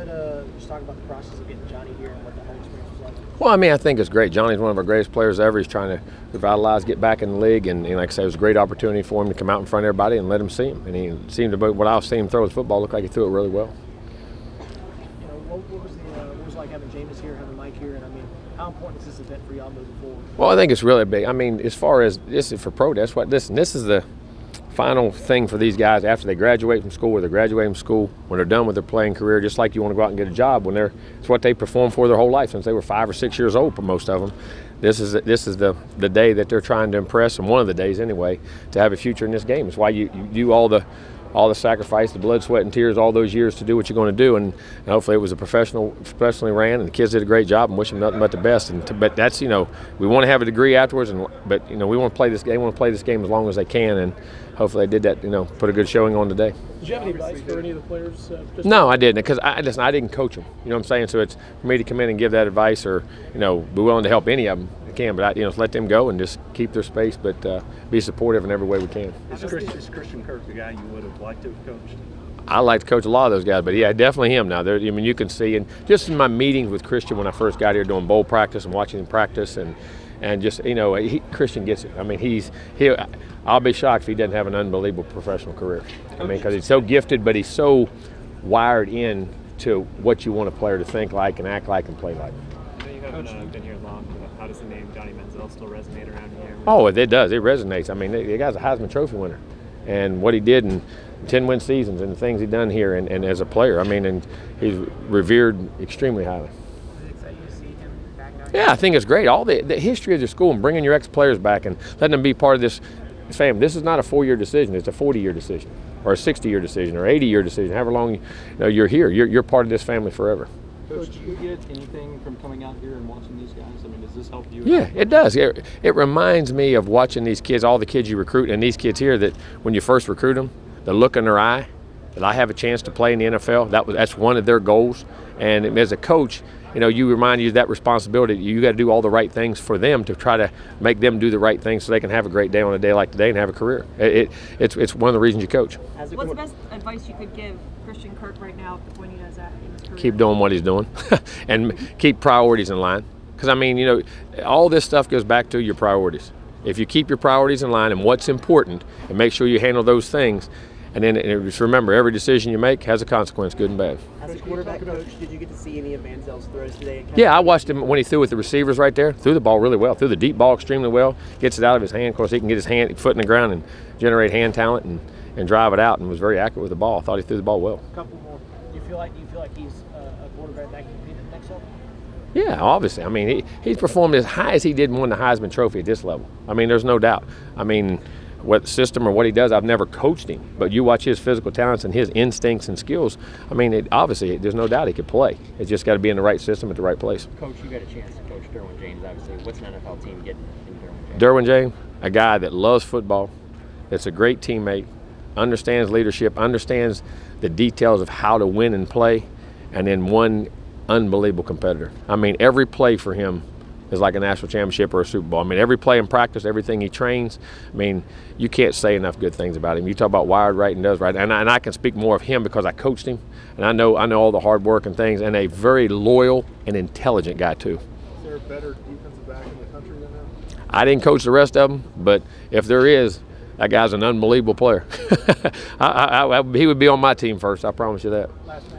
moment, just talk about the process of getting Johnny here and what the whole experience was like? Well, I mean, I think it's great. Johnny's one of our greatest players ever. He's trying to revitalize, get back in the league, and like I said, it was a great opportunity for him to come out in front of everybody and let him see him. And he seemed to, what I've seen him throw his football, looked like he threw it really well. You know, what was like having James here, having Mike here, and I mean, how important is this event for y'all moving forward? Well, I think it's really big. I mean, as far as this is for pro, that's what this is the final thing for these guys after they graduate from school, or they're graduating from school, when they're done with their playing career, just like you want to go out and get a job when it's what they perform for their whole life since they were 5 or 6 years old for most of them. This is the day that they're trying to impress, and one of the days anyway, to have a future in this game. It's why you do all the sacrifice, the blood, sweat, and tears, all those years to do what you're going to do, and hopefully it was professionally ran, and the kids did a great job, and wish them nothing but the best. But that's, you know, we want to have a degree afterwards, but you know, we want to play this game. They want to play this game as long as they can, and hopefully they did that. You know, put a good showing on today. Did you have any advice for any of the players? No, I didn't, because I didn't coach them. You know what I'm saying? So it's for me to come in and give that advice, or you know, be willing to help any of them. Can, but let them go and just keep their space, but be supportive in every way we can. Is Christian Kirk the guy you would have liked to have coached? I like to coach a lot of those guys, but yeah, definitely him now. I mean, you can see, and just in my meetings with Christian when I first got here doing bowl practice and watching him practice, and just, you know, Christian gets it. I mean, I'll be shocked if he doesn't have an unbelievable professional career. I mean, because he's so gifted, but he's so wired in to what you want a player to think like and act like and play like. You haven't been here long, but how does the name Johnny Manziel still resonate around here? Oh, it does. It resonates. I mean, the guy's a Heisman Trophy winner, and what he did in 10-win seasons and the things he done here, and as a player, I mean, and he's revered extremely highly. Is it exciting to see him back out? Yeah, I think it's great. All the history of the school and bringing your ex-players back and letting them be part of this family. This is not a 4-year decision. It's a 40-year decision, or a 60-year decision, or 80-year decision. However long you know you're here, you're part of this family forever. Coach, do you get anything from coming out here and watching these guys? I mean, does this help you? Yeah, it does. It reminds me of watching these kids, all the kids you recruit, and these kids here, that when you first recruit them, the look in their eye that I have a chance to play in the NFL, that's one of their goals. And as a coach, you know, you remind you of that responsibility. You got to do all the right things for them to try to make them do the right things so they can have a great day on a day like today and have a career. It's one of the reasons you coach. What's the best advice you could give Christian Kirk right now when he does that in his career? Keep doing what he's doing and keep priorities in line. Because, I mean, you know, all this stuff goes back to your priorities. If you keep your priorities in line and what's important and make sure you handle those things, and then just remember, every decision you make has a consequence, good and bad. As a quarterback coach, did you get to see any of Manziel's throws today? Yeah, I watched him when he threw with the receivers right there. Threw the ball really well. Threw the deep ball extremely well. Gets it out of his hand. Of course, he can get his foot in the ground and generate hand talent and drive it out, and was very accurate with the ball. I thought he threw the ball well. A couple more. Do you feel like he's a quarterback that can compete at the next level? Yeah, obviously. I mean, he's performed as high as he did and won the Heisman Trophy at this level. I mean, there's no doubt. I mean, what system or what he does, I've never coached him, but you watch his physical talents and his instincts and skills. I mean, obviously, there's no doubt he could play. It's just got to be in the right system at the right place. Coach, you got a chance to coach Derwin James, obviously. What's an NFL team getting in Derwin James? Derwin James, a guy that loves football, that's a great teammate, understands leadership, understands the details of how to win and play, and then one unbelievable competitor. I mean, every play for him is like a national championship or a Super Bowl. I mean, every play in practice, everything he trains, I mean, you can't say enough good things about him. You talk about wired right and does right, and I can speak more of him because I coached him, and I know all the hard work and things, and a very loyal and intelligent guy too. Is there a better defensive back in the country than him? I didn't coach the rest of them, but if there is, that guy's an unbelievable player. He would be on my team first, I promise you that. Last